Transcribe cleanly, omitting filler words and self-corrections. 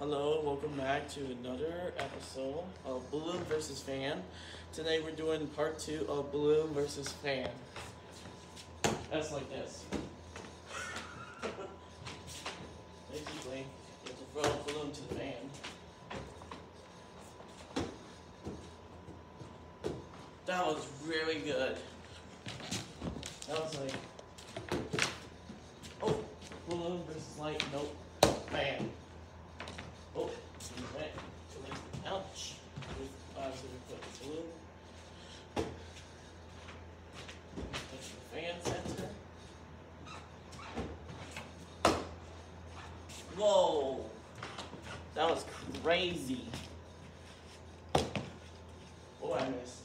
Hello, welcome back to another episode of Balloon versus Fan. Today we're doing part 2 of Balloon versus Fan. That's like this. Basically, you have to throw a balloon to the fan. That was really good. That was like, oh, balloon versus light, nope, fan. Oh, you went. Ouch. So we put the balloon. Put the fan center. Whoa! That was crazy. Oh, I missed.